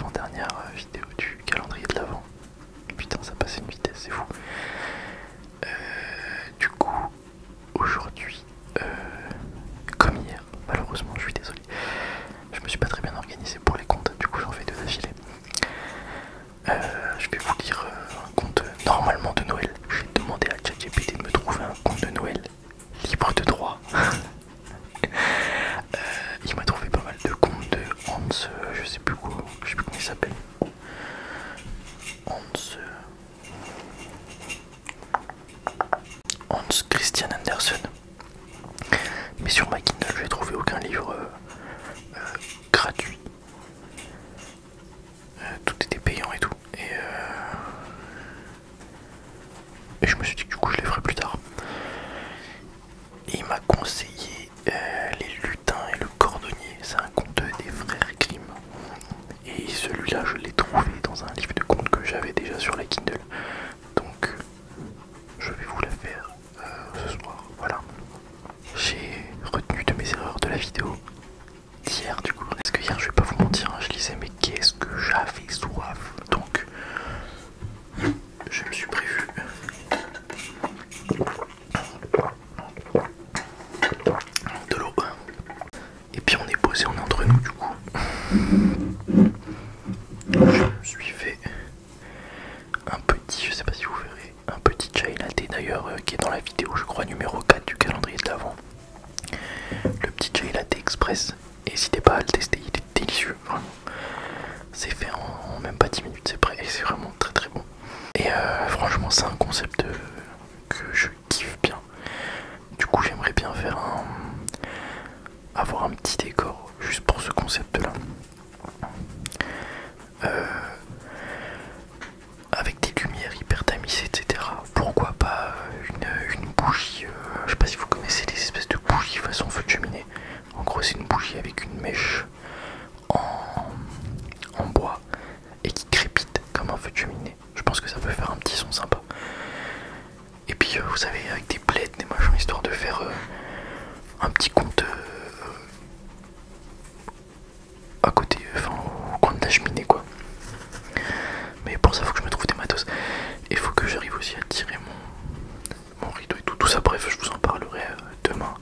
l'avant-dernière vidéo du calendrier de l'Avent. Putain, ça passe à une vitesse, c'est fou. Du coup, aujourd'hui, comme hier, malheureusement, je suis désolé, je me suis pas très bien organisé pour les comptes, du coup j'en fais 2 d'affilée. Je vais vous lire un conte normalement de Noël. Je vais demander à ChatGPT de me trouver un conte de Noël libre de droit. Il m'a trouvé pas mal de contes de Hans, je sais plus comment il s'appelle. Hans Christian Andersen. Mais sur ma Kindle, je n'ai trouvé aucun livre gratuit. Tout était payant et tout. Et je me suis dit que du coup je les ferai plus tard. Et il m'a conseillé Les Lutins et le Cordonnier. C'est un conte des frères Grimm. Et celui-là je l'ai trouvé dans un livre de contes que j'avais déjà sur la Kindle. Donc je vais vous la faire ce soir. Voilà. J'ai retenu de mes erreurs de la vidéo d'hier du coup. Parce que hier je vais pas vous mentir, hein, je lisais mais qu'est-ce que j'avais soif. Donc je me suis prévu de l'eau. Et puis on est posé, on est entre nous du coup. Je me suis fait un petit, je sais pas si vous verrez, un petit chai latte d'ailleurs qui est dans la vidéo je crois numéro 4 du calendrier de l'Avent. Le petit chai latte express. N'hésitez pas à le tester, il est délicieux, vraiment. C'est fait en même pas 10 minutes, c'est prêt et c'est vraiment très très bon. Et franchement c'est un concept que je kiffe bien. Du coup j'aimerais bien faire avoir un petit décor juste pour ce concept là. Avec des lumières hyper tamisées, etc. Pourquoi pas une bougie, je sais pas si vous connaissez les espèces de bougies façon feu de cheminée. En gros c'est une bougie avec une mèche en bois et qui crépite comme un feu de cheminée. Je pense que ça peut faire un petit son sympa. Et puis vous savez avec des plaids, des machins, histoire de faire un petit compte à côté, enfin au coin de la cheminée quoi. Mais pour ça faut que je me trouve des matos. Et faut que j'arrive aussi à tirer mon rideau et tout ça. Bref, je vous en parlerai demain.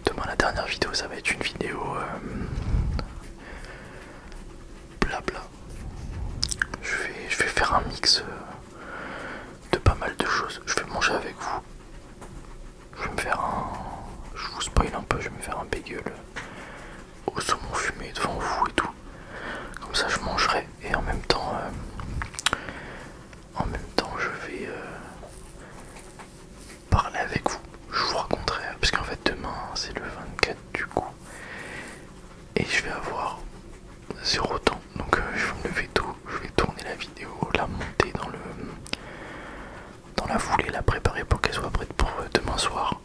Demain la dernière vidéo ça va être une vidéo blabla. Je vais faire un mix de pas mal de choses. Je vais manger avec vous. Je vais me faire je vous spoil un peu, je vais me faire un bagel au saumon fumé devant vous et tout. Comme ça je mangerai et en même temps je vais parler avec vous. Je vous raconterai parce qu'en fait demain c'est le 24 du coup et je vais avoir 0 temps. Donc je vais me lever tôt, je vais tourner la vidéo, la monter dans la foulée, la préparer pour qu'elle soit prête pour demain soir.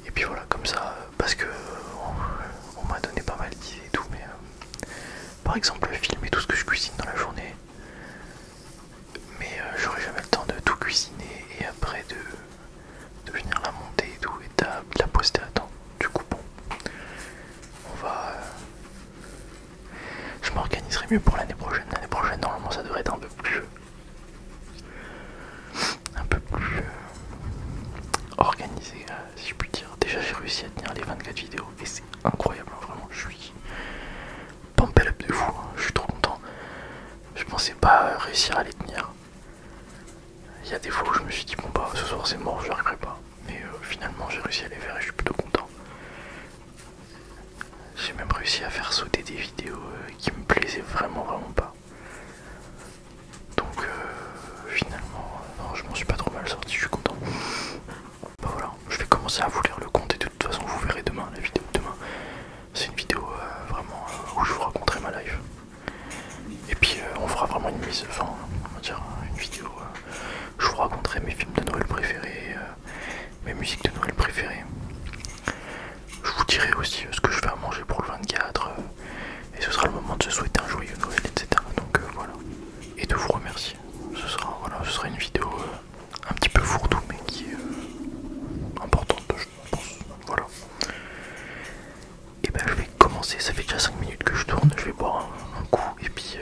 Et puis voilà, comme ça, parce que on m'a donné pas mal d'idées et tout, mais par exemple filmer tout ce que je cuisine dans la journée, mais j'aurai jamais le temps de tout cuisiner et après de venir la monter et tout et de la poster à temps. Du coup bon, je m'organiserai mieux pour l'année prochaine. L'année prochaine normalement ça devrait être un peu plus organisé, si je puis dire. Déjà j'ai réussi à tenir les 24 vidéos et c'est incroyable, hein, vraiment je suis pumped up de fou, hein, je suis trop content. Je pensais pas réussir à les tenir. Il y a des fois où je me suis dit bon bah ce soir c'est mort, je n'arriverai pas. Mais finalement j'ai réussi à les faire et je suis plutôt content. J'ai même réussi à faire sauter des vidéos qui me plaisaient vraiment pas. Donc finalement non, je m'en suis pas trop mal sorti, je suis content. Bah voilà, je vais commencer à vous lire le compte et de toute façon vous verrez demain la vidéo de demain. C'est une vidéo vraiment où je vous raconterai ma life. Et puis on fera vraiment une mise, enfin on va dire une vidéo. Je vous raconterai mes films de Noël préférés, mes musiques de Noël préférées. Je vous dirai aussi ce que je vais à manger pour le 24. Et ce sera le moment de se souhaiter un joyeux Noël, etc. Donc voilà. Et de vous remercier. Ce sera une vidéo un petit peu fourre-tout mais qui est importante je pense. Voilà. Et ben je vais commencer, ça fait déjà 5 minutes que je tourne, je vais boire un coup et puis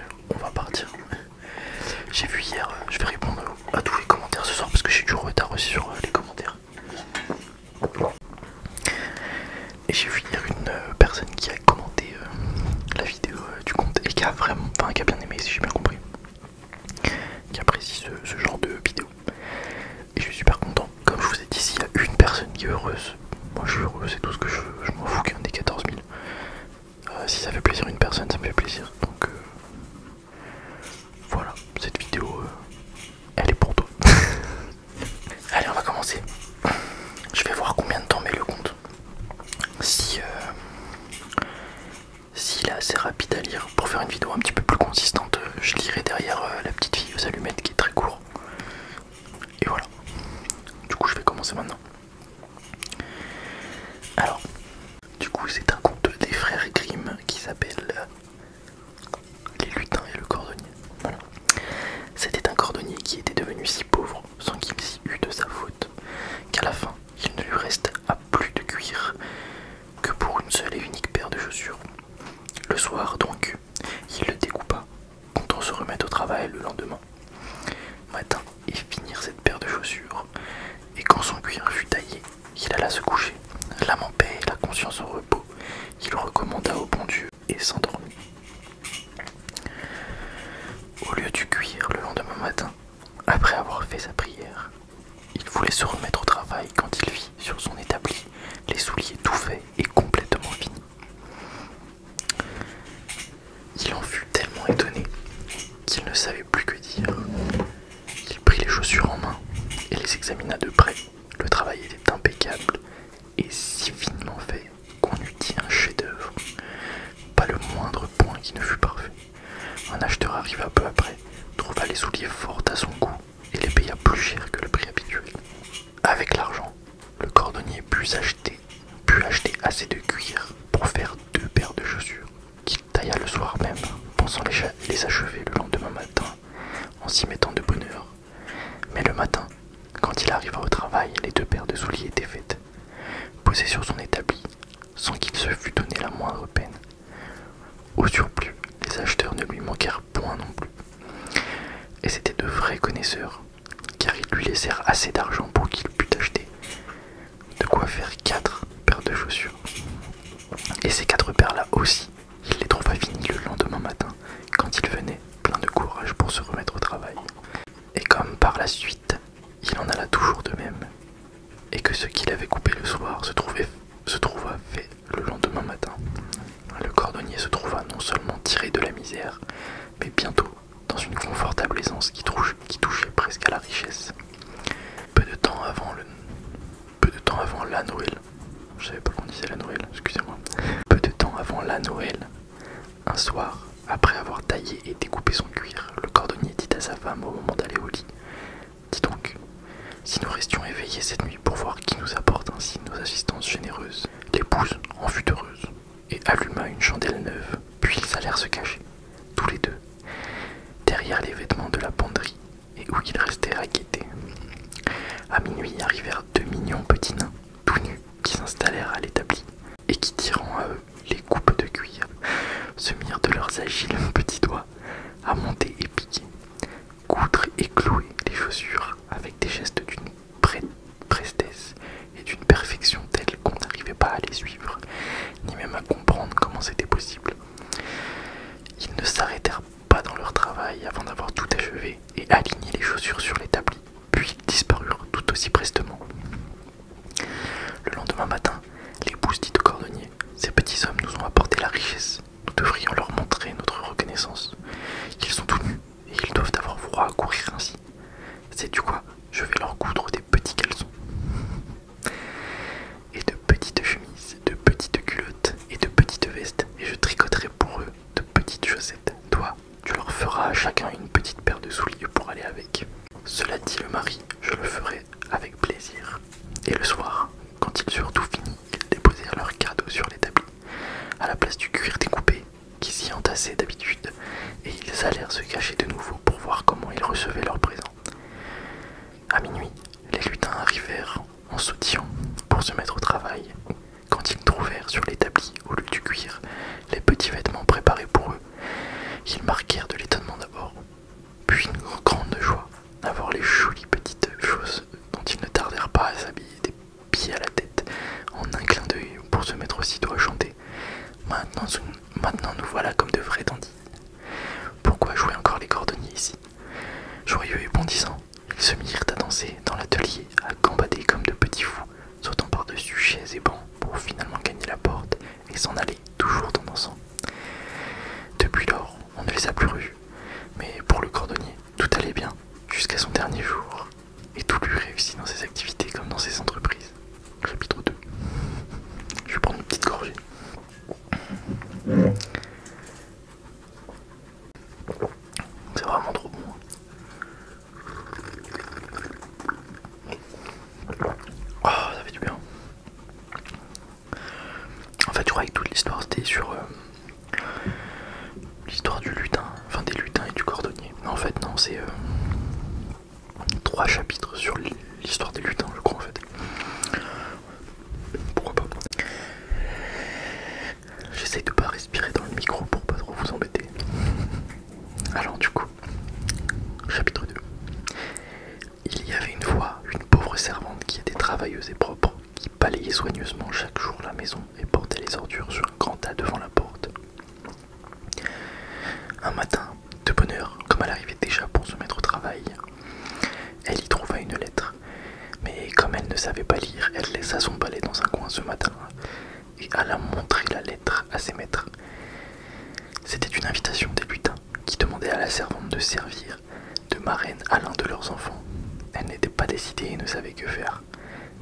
travail le lendemain matin et finir cette paire de chaussures. Et quand son cuir fut taillé, il alla se coucher, l'âme en paix et la conscience au repos. Il recommanda au bon Dieu et s'endormit. Au lieu du cuir le lendemain matin, après avoir fait sa prière, il voulait se remettre au travail quand il vit sur son établi les souliers tout faits et complètement finis. Il en fut tellement étonné qu'il ne savait plus que dire. Il prit les chaussures en main et les examina de près. Le travail était impeccable et si finement fait qu'on eût dit un chef-d'œuvre. Pas le moindre point qui ne fût parfait. Un acheteur arriva peu après, trouva les souliers fort à son goût et les paya plus cher que le prix habituel. Avec l'argent, le cordonnier put acheter assez de cuir pour faire 2 paires de chaussures, qu'il tailla le soir même, pensant les achever le lendemain matin, en s'y mettant de bonne heure. Mais le matin, quand il arriva au travail, les 2 paires de souliers étaient faites, posées sur son établi, sans qu'il se fût donné la moindre peine. Au surplus, les acheteurs ne lui manquèrent point non plus. Et c'étaient de vrais connaisseurs, car ils lui laissèrent assez d'argent pour qu'il pût acheter de quoi faire 4 paires de chaussures. Et ces 4 paires-là aussi, il les trouva finies le lendemain matin, quand il venait, plein de courage pour se remettre au travail. Et comme par la suite, il en alla toujours de même, et que ce qu'il avait coupé le soir se trouva fait le lendemain matin, le cordonnier se trouva non seulement tiré de la misère, mais bientôt dans une confortable aisance qui touchait presque à la richesse. Peu de temps avant la Noël, je savais pas qu'on disait la Noël, excusez-moi. Peu de temps avant la Noël, un soir, après avoir taillé et découpé son cuir, le cordonnier dit à sa femme au moment d'aller au lit: dis donc, si nous restions éveillés cette nuit pour voir qui nous apporte ainsi nos assistances généreuses. L'épouse en fut heureuse et alluma une chandelle neuve, puis ils allèrent se cacher, tous les deux, derrière les vêtements de la penderie, et où ils restèrent à guetter. À minuit arrivèrent 2 mignons petits nains, tout nus, qui s'installèrent à l'établi, et qui, tirant à eux les coupes de cuir, se mirent de leurs agiles petits doigts à monter et piquer, coudre et clouer les chaussures avec des gestes d'une prestesse et d'une perfection telle qu'on n'arrivait pas à les suivre, ni même à comprendre comment c'était possible. Ils ne s'arrêtèrent pas dans leur travail avant d'avoir tout achevé et aligné les chaussures sur l'établi, puis ils disparurent tout aussi prestement. Le lendemain matin, l'épouse dit au cordonnier: ces petits hommes nous ont apporté la richesse, nous devrions leur montrer notre reconnaissance. Ils sont tout nus et ils doivent avoir froid à courir ainsi. Sais-tu quoi? Je vais leur coudre des petits caleçons et de petites chemises, de petites culottes et de petites vestes, et je tricoterai pour eux de petites chaussettes. Toi, tu leur feras à chacun une petite paire de souliers pour aller avec. Cela dit le mari, je le ferai avec plaisir. Et le soir, quand ils eurent tout fini, ils déposèrent leurs cadeaux sur l'établi, à la place du cuir découpé qui s'y entassait d'habitude, et ils allèrent se cacher de nouveau pour voir comment ils recevaient leurs présents. À minuit, les lutins arrivèrent en sautillant pour se mettre au travail, quand ils trouvèrent sur l'établi, au lieu du cuir, les petits vêtements préparés pour eux. Ils marquèrent de l'étonnement d'abord, puis une grande joie d'avoir les jolies petites choses dont ils ne tardèrent pas à s'habiller des pieds à la tête en un clin d'œil pour se mettre aussitôt à chanter. Maintenant nous voilà comme de vrais dandys. Pourquoi jouer encore les cordonniers ici? Joyeux et bondissants, ils se mirent à danser dans l'atelier, à gambader comme de petits fous, sautant par-dessus chaises et bancs pour finalement gagner la porte et s'en aller, toujours en dansant. Depuis lors, on ne les a plus revus, mais pour le cordonnier, tout allait bien, jusqu'à son dernier jour, et tout lui réussit dans ses activités comme dans ses entreprises. Chapitre 2. Je vais prendre une petite gorgée. C'est vraiment trop bon. Oh, ça fait du bien. En fait, je croyais que toute l'histoire c'était sur l'histoire du lutin, enfin des lutins et du cordonnier. Mais en fait, non, c'est 3 chapitres sur l'histoire des lutins, je crois en fait. Pourquoi pas? J'essaye de pas respirer dans le micro pour pas trop vous embêter. Alors du coup, travailleuse et propre qui balayait soigneusement chaque jour la maison et portait les ordures sur un grand tas devant la porte. Un matin, de bonne heure, comme elle arrivait déjà pour se mettre au travail, elle y trouva une lettre. Mais comme elle ne savait pas lire, elle laissa son balai dans un coin ce matin-là et alla montrer la lettre à ses maîtres. C'était une invitation des lutins qui demandait à la servante de servir de marraine à l'un de leurs enfants. Elle n'était pas décidée et ne savait que faire.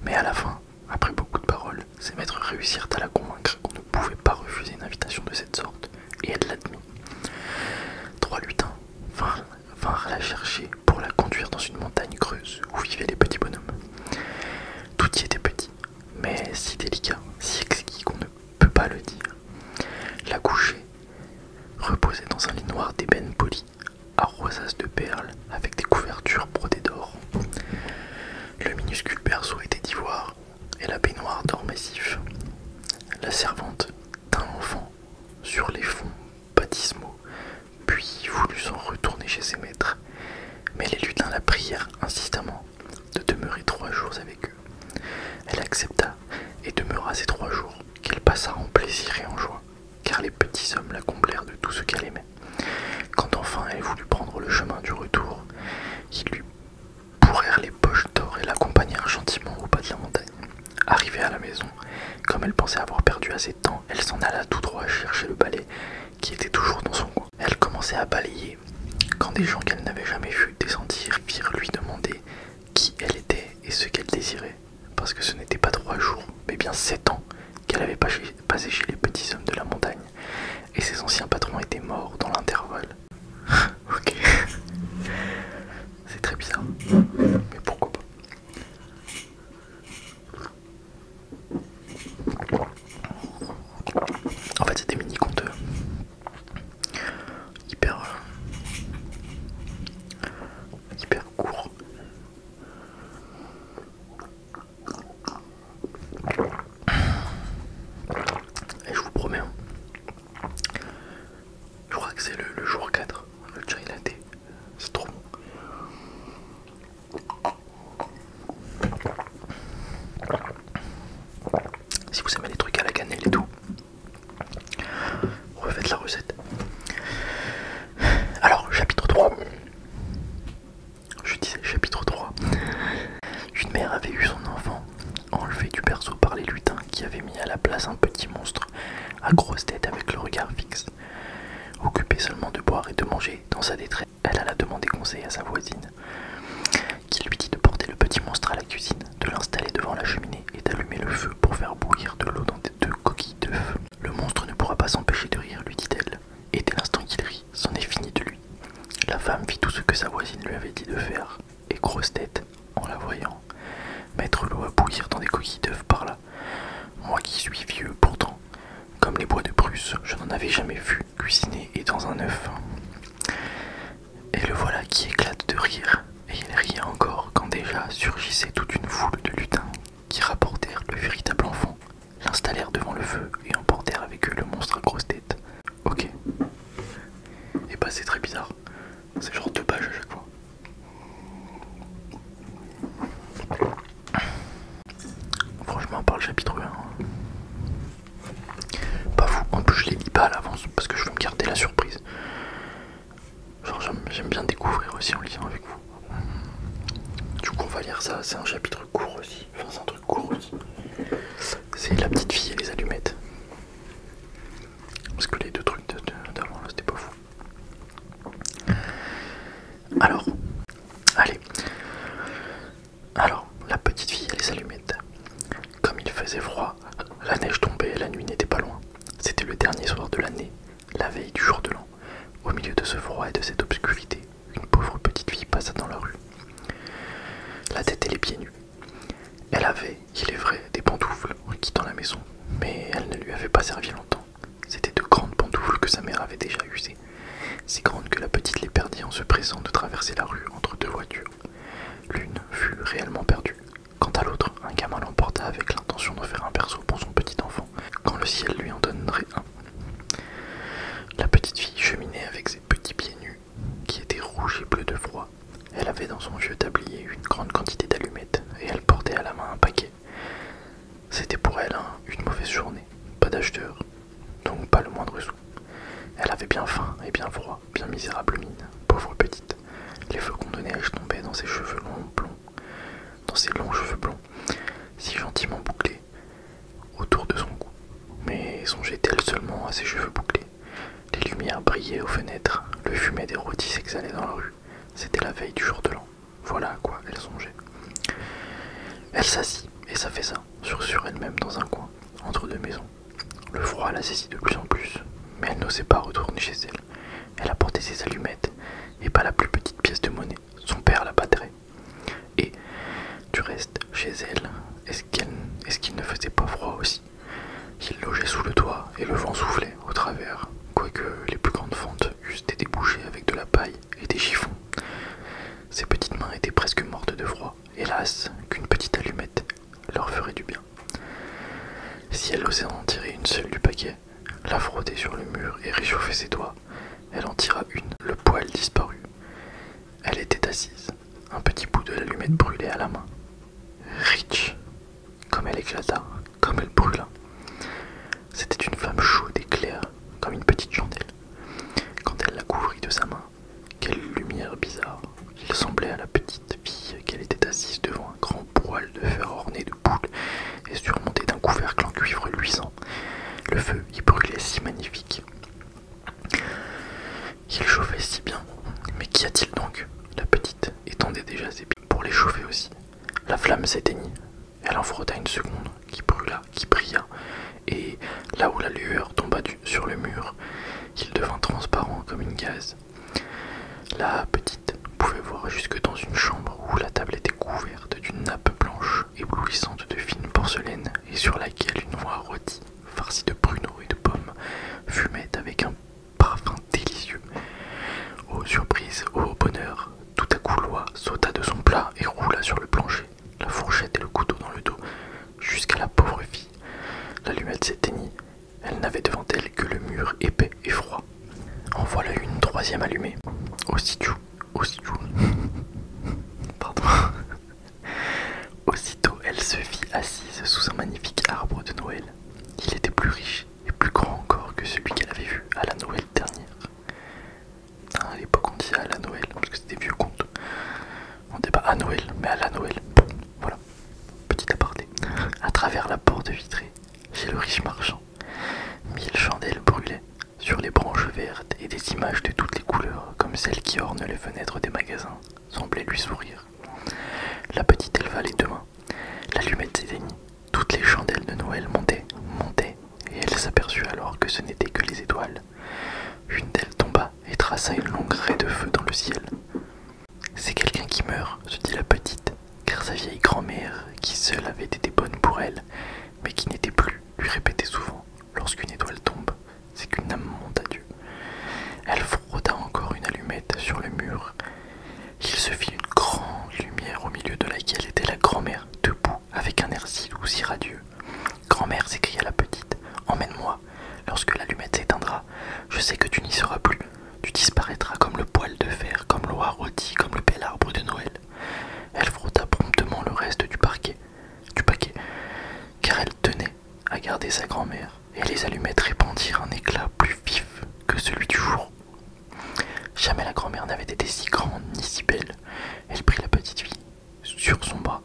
Mais à la fin, après beaucoup de paroles, ses maîtres réussirent à la convaincre qu'on ne pouvait pas refuser une invitation de cette sorte, et elle l'admit. 3 lutins vinrent la chercher pour la conduire dans une montagne creuse où vivaient les petits bonhommes. Tout y était petit, mais si délicat, si exquis qu'on ne peut pas le dire. La couchée reposait dans un lit noir d'ébène poli, à rosaces de perles, avec des couvertures brodées d'or. Le minuscule berceau était d'ivoire, et la baignoire d'or massif. La servante tint l'enfant sur les fonds baptismaux, puis voulut s'en retourner chez ses maîtres. Mais les lutins la prièrent insistamment de demeurer 3 jours avec eux. Elle accepta et demeura ces 3 jours, qu'elle passa en plaisir et en joie, car les petits hommes la comblèrent de tout ce qu'elle aimait. Quand enfin elle voulut prendre le chemin du retour, ils lui bourrèrent les poches d'or et l'accompagnèrent gentiment au bas de la montagne. Arrivée à la maison, comme elle pensait avoir perdu assez de temps, elle s'en alla tout droit chercher le balai qui était toujours dans son coin. Elle commençait à balayer quand des gens qu'elle n'avait jamais vus descendirent et virent lui demander qui elle était et ce qu'elle désirait, parce que ce n'était pas 3 jours, mais bien 7 ans qu'elle avait passé chez les petits hommes de la montagne, et ses anciens patrons étaient morts dans l'intervalle. Ok. C'est très bizarre, mais pourquoi pas. En fait, c'est des mini-contes hyper courts. Et je vous promets, je crois que c'est le jour 4, le chai latte, c'est trop bon. Si vous aimez les trucs à la cannelle et tout, refaites la recette. Alors, chapitre 3. Je disais chapitre 3. Une mère avait eu son enfant enlevé du berceau par les lutins qui avaient mis à la place un petit monstre à grosse tête avec le regard fixe. Occupée seulement de boire et de manger dans sa détresse, elle alla demander conseil à sa voisine, qui lui dit de porter le petit monstre à la cuisine, de l'installer devant la cheminée et d'allumer le feu pour faire bouillir de l'eau dans 2 coquilles d'œufs. Le monstre ne pourra pas s'empêcher de rire, lui dit-elle, et dès l'instant qu'il rit, c'en est fini de lui. La femme fit tout ce que sa voisine lui avait dit de faire, et grosse tête, en la voyant, mettre l'eau à bouillir dans des coquilles d'œufs par là. Moi qui suis vieux pourtant, comme les bois de Prusse, je n'en avais jamais vu cuisiner et dans un œuf. Et le voilà qui éclate de rire, et il riait encore quand déjà surgissait toute une foule de lutins qui rapportèrent le véritable enfant, l'installèrent devant le feu et emportèrent avec eux le monstre à grosse tête. Ok. Et bah c'est très bizarre, c'est genre 2 pages à chaque fois. Franchement, à part le chapitre 1, pas fou. En plus, je les lis pas à l'avance parce que je veux me garder la surprise. Genre, j'aime bien découvrir aussi en lisant avec vous. Du coup, on va lire ça. C'est un chapitre court aussi. Enfin, c'est un truc court aussi. C'est la petite fille et les allumettes. Parce que les 2 trucs d'avant là, c'était pas fou. Alors, allez. Alors, la petite fille et les allumettes. Comme il faisait froid, la neige tombait et la nuit n'était pas loin. C'était le dernier soir de l'année, la veille du jour de l'an. Au milieu de ce froid et de cette obscurité, une pauvre petite fille passa dans la rue, la tête et les pieds nus. Elle avait, il est vrai, des pantoufles en quittant la maison, mais elles ne lui avaient pas servi longtemps. C'étaient de grandes pantoufles que sa mère avait déjà usées, si grandes que la petite les perdit en se pressant de traverser la rue entre 2 voitures. L'une fut réellement perdue. Quant à l'autre, un gamin l'emporta avec l'intention d'en faire un berceau pour son petit enfant, quand le ciel lui en donnerait un. La petite fille cheminait avec ses petits pieds nus, qui étaient rouges et bleus de froid. Elle avait dans son vieux tablier une grande quantité d'allumettes, et elle portait à la main un paquet. pauvre petite. Les flocons de neige tombaient dans ses cheveux longs blonds, dans ses longs cheveux blonds, si gentiment bouclés autour de son cou. Mais songeait-elle seulement à ses cheveux bouclés? Les lumières brillaient aux fenêtres, le fumet des rôtis s'exhalait dans la rue. C'était la veille du jour de l'an. Voilà à quoi elle songeait. Elle s'assit et s'affaissa sur elle-même dans un coin, entre deux maisons. Le froid la saisit de plus en plus, mais elle n'osait pas retourner chez elle. Elle apportait ses allumettes, et pas la plus petite pièce de monnaie. Son père la battrait. Et, du reste, chez elle, est-ce qu'il ne faisait pas froid aussi? Il logeait sous le toit, et le vent soufflait au travers, quoique les plus grandes fentes eussent été bouchées avec de la paille et des chiffons. Ses petites mains étaient presque mortes de froid. Hélas, qu'une petite allumette leur ferait du bien. Si elle osait en tirer une seule du paquet, la frotter sur le mur et réchauffer ses doigts, elle en tira une. Le poêle disparut. Elle était assise, un petit bout de l'allumette brûlé à la main. Rich, comme elle éclata, comme elle brûla. C'était une flamme chaude et claire, comme une petite chandelle. Quand elle la couvrit de sa main, quelle lumière bizarre! Il semblait à la petite fille qu'elle était assise devant un grand poêle de fer orné de boules et surmonté d'un couvercle en cuivre luisant. Le feu y brûlait si magnifique. Il chauffait si bien. Mais qu'y a-t-il donc? La petite étendait déjà ses pieds pour les chauffer aussi. La flamme s'éteignit. Elle en frotta une seconde, qui brûla, qui brilla, et là où la lueur tomba sur le mur, il devint transparent comme une gaze. La petite pouvait voir jusque dans une chambre où la table était couverte d'une nappe blanche éblouissante de fine porcelaine et sur laquelle une oie rôtie, farcie de pruneaux et de pommes, fumait avec un parfum délicieux. Oh surprise, oh bonheur, tout à coup l'oie sauta de son plat et roula sur le plancher, la fourchette et le couteau dans le dos, jusqu'à la pauvre fille. L'allumette s'éteignit, elle n'avait devant elle que le mur épais et froid. En voilà une troisième allumée. Aussitôt, pardon. Aussitôt, elle se vit assise sous un magnifique arbre de Noël. Il était plus riche et plus grand encore que celui qu'elle avait vu à la Noël dernière. À l'époque, on disait à la Noël, parce que c'était des vieux contes. On ne dit pas à Noël, mais à la Noël. Voilà, petit aparté. À travers la porte vitrée, chez le riche marchand, 1000 chandelles brûlaient sur les branches vertes et des images de toutes les couleurs, comme celles qui ornent les fenêtres des magasins, semblaient lui sourire. La petite éleva les deux mains. L'allumette s'éteignit. Toutes les chandelles de Noël montaient, et elle s'aperçut alors que ce n'étaient que les étoiles. Une d'elles tomba et traça une longue raie de feu dans le ciel. C'est quelqu'un qui meurt, se dit la petite, car sa vieille grand-mère, qui seule avait été bonne pour elle, mais qui n'était plus, lui répétait souvent, lorsqu'une étoile tombe, c'est qu'une âme monte à Dieu. Elle frotta encore une allumette sur le mur. Il se fit une grande lumière au milieu de laquelle était la grand-mère, debout, avec un air si doux, si radieux. « Grand-mère, s'écria la petite, emmène-moi. Lorsque l'allumette s'éteindra, je sais que tu n'y seras plus. Tu disparaîtras comme le poêle de fer, comme l'oie rôtie, comme le bel arbre de Noël. » Elle frotta promptement le reste du paquet, car elle tenait à garder sa grand-mère, et les allumettes répandirent un éclat plus vif que celui du jour. Jamais la grand-mère n'avait été si grande ni si belle. Elle prit la petite fille sur son bras,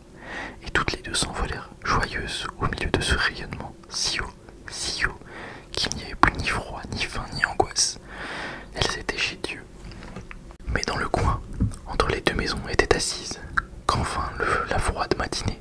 et toutes les deux s'envolèrent, joyeuses au milieu de ce rayonnement, si haut, qu'il n'y avait plus ni froid, ni faim, ni angoisse. Elles étaient chez Dieu. Mais dans le coin, entre les deux maisons, était assise, qu'enfin la froide matinée